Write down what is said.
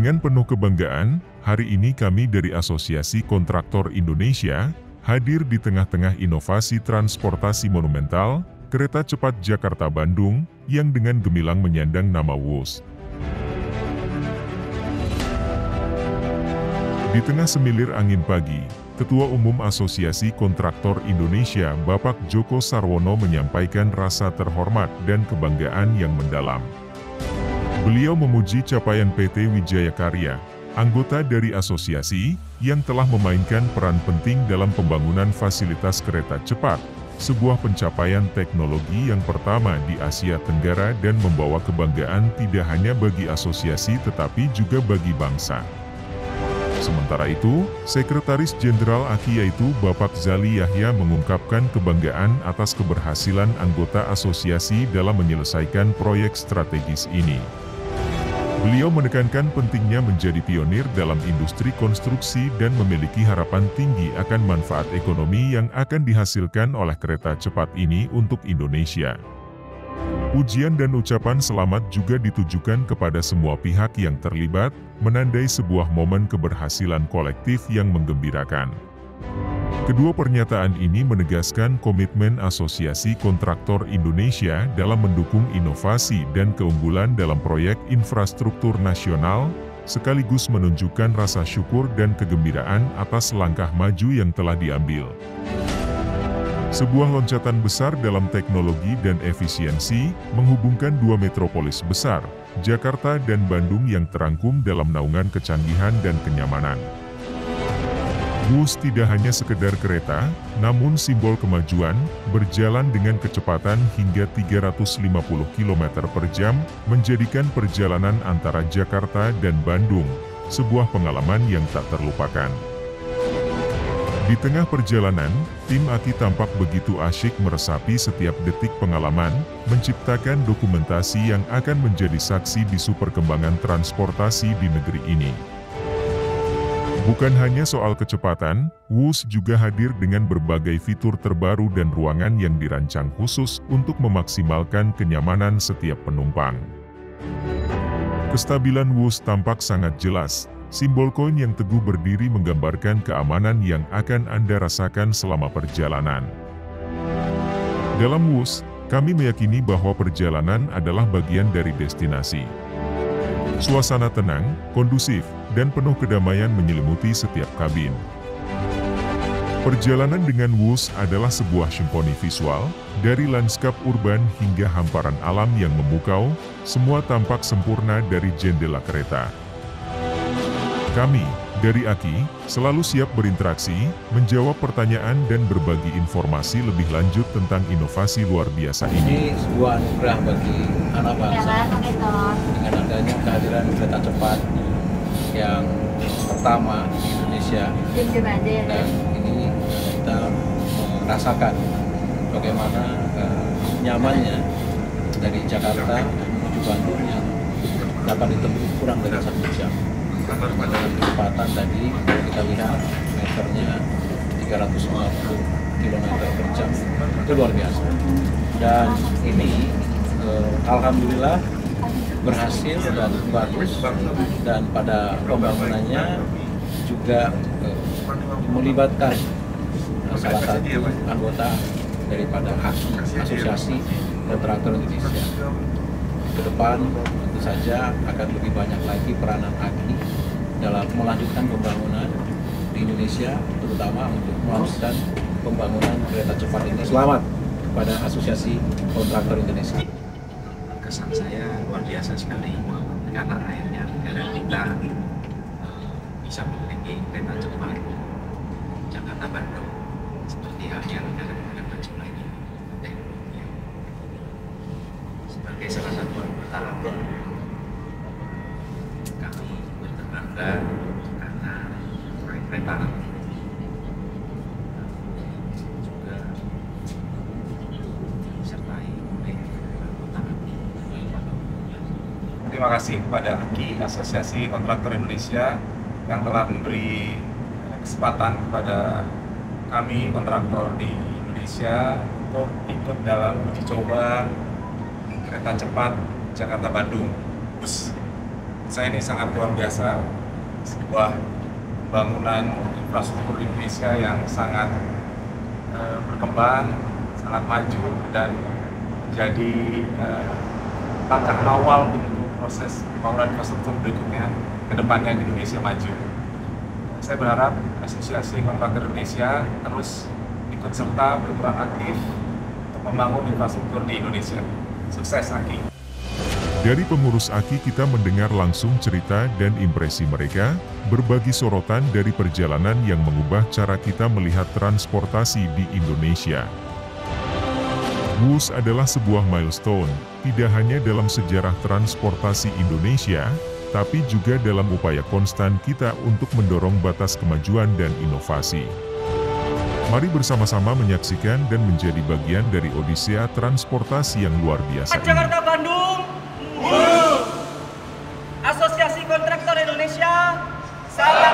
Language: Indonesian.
Dengan penuh kebanggaan, hari ini kami dari Asosiasi Kontraktor Indonesia hadir di tengah-tengah inovasi transportasi monumental, kereta cepat Jakarta-Bandung, yang dengan gemilang menyandang nama WUS. Di tengah semilir angin pagi, Ketua Umum Asosiasi Kontraktor Indonesia Bapak Joko Sarwono menyampaikan rasa terhormat dan kebanggaan yang mendalam. Beliau memuji capaian PT Wijaya Karya, anggota dari asosiasi, yang telah memainkan peran penting dalam pembangunan fasilitas kereta cepat, sebuah pencapaian teknologi yang pertama di Asia Tenggara dan membawa kebanggaan tidak hanya bagi asosiasi tetapi juga bagi bangsa. Sementara itu, Sekretaris Jenderal AKI yaitu Bapak Zali Yahya mengungkapkan kebanggaan atas keberhasilan anggota asosiasi dalam menyelesaikan proyek strategis ini. Beliau menekankan pentingnya menjadi pionir dalam industri konstruksi dan memiliki harapan tinggi akan manfaat ekonomi yang akan dihasilkan oleh kereta cepat ini untuk Indonesia. Pujian dan ucapan selamat juga ditujukan kepada semua pihak yang terlibat, menandai sebuah momen keberhasilan kolektif yang menggembirakan. Kedua pernyataan ini menegaskan komitmen Asosiasi Kontraktor Indonesia dalam mendukung inovasi dan keunggulan dalam proyek infrastruktur nasional, sekaligus menunjukkan rasa syukur dan kegembiraan atas langkah maju yang telah diambil. Sebuah loncatan besar dalam teknologi dan efisiensi, menghubungkan dua metropolis besar, Jakarta dan Bandung yang terangkum dalam naungan kecanggihan dan kenyamanan. WUS tidak hanya sekedar kereta, namun simbol kemajuan, berjalan dengan kecepatan hingga 350 km per jam, menjadikan perjalanan antara Jakarta dan Bandung, sebuah pengalaman yang tak terlupakan. Di tengah perjalanan, tim AKI tampak begitu asyik meresapi setiap detik pengalaman, menciptakan dokumentasi yang akan menjadi saksi bisu perkembangan transportasi di negeri ini. Bukan hanya soal kecepatan, WUS juga hadir dengan berbagai fitur terbaru dan ruangan yang dirancang khusus untuk memaksimalkan kenyamanan setiap penumpang. Kestabilan WUS tampak sangat jelas. Simbol koin yang teguh berdiri menggambarkan keamanan yang akan Anda rasakan selama perjalanan. Dalam WUS, kami meyakini bahwa perjalanan adalah bagian dari destinasi. Suasana tenang, kondusif, dan penuh kedamaian menyelimuti setiap kabin. Perjalanan dengan WUS adalah sebuah simfoni visual, dari lanskap urban hingga hamparan alam yang memukau, semua tampak sempurna dari jendela kereta. Kami, dari AKI, selalu siap berinteraksi, menjawab pertanyaan dan berbagi informasi lebih lanjut tentang inovasi luar biasa ini. Ini sebuah anugerah bagi anak bangsa dengan adanya kehadiran kereta cepat yang pertama di Indonesia, dan ini kita merasakan bagaimana nyamannya dari Jakarta menuju Bandung yang dapat ditempuh kurang dari 1 jam. Dengan kecepatan tadi kita lihat meternya 350 km per jam, itu luar biasa. Dan ini alhamdulillah berhasil dan bagus, dan pada pembangunannya juga melibatkan salah satu anggota daripada Asosiasi Kontraktor Indonesia. Ke depan tentu saja akan lebih banyak lagi peranan AKI dalam melanjutkan pembangunan di Indonesia, terutama untuk melanjutkan pembangunan kereta cepat ini. Selamat kepada Asosiasi Kontraktor Indonesia. Kesan saya luar biasa sekali karena akhirnya negara kita bisa memiliki kereta cepat Jakarta-Bandung seperti halnya negara-negara maju lainnya. Sebagai salah satu anggota kami berbangga karena proyek kereta juga disertai oleh anggota. Terima kasih kepada AKI, Asosiasi Kontraktor Indonesia, yang telah memberi kesempatan kepada kami kontraktor di Indonesia untuk ikut dalam uji coba kereta cepat Jakarta-Bandung. Saya ini sangat luar biasa, sebuah pembangunan infrastruktur Indonesia yang sangat berkembang, sangat maju, dan jadi langkah awal untuk proses pembangunan infrastruktur berikutnya ke depannya di Indonesia maju. Saya berharap Asosiasi Kontraktor Indonesia terus ikut serta berperan aktif untuk membangun infrastruktur di Indonesia. Sukses AKI. Dari pengurus AKI kita mendengar langsung cerita dan impresi mereka, berbagi sorotan dari perjalanan yang mengubah cara kita melihat transportasi di Indonesia. WUS adalah sebuah milestone, tidak hanya dalam sejarah transportasi Indonesia, tapi juga dalam upaya konstan kita untuk mendorong batas kemajuan dan inovasi. Mari bersama-sama menyaksikan dan menjadi bagian dari Odisea transportasi yang luar biasa ini. Jakarta Bandung, Asosiasi Kontraktor Indonesia, salam.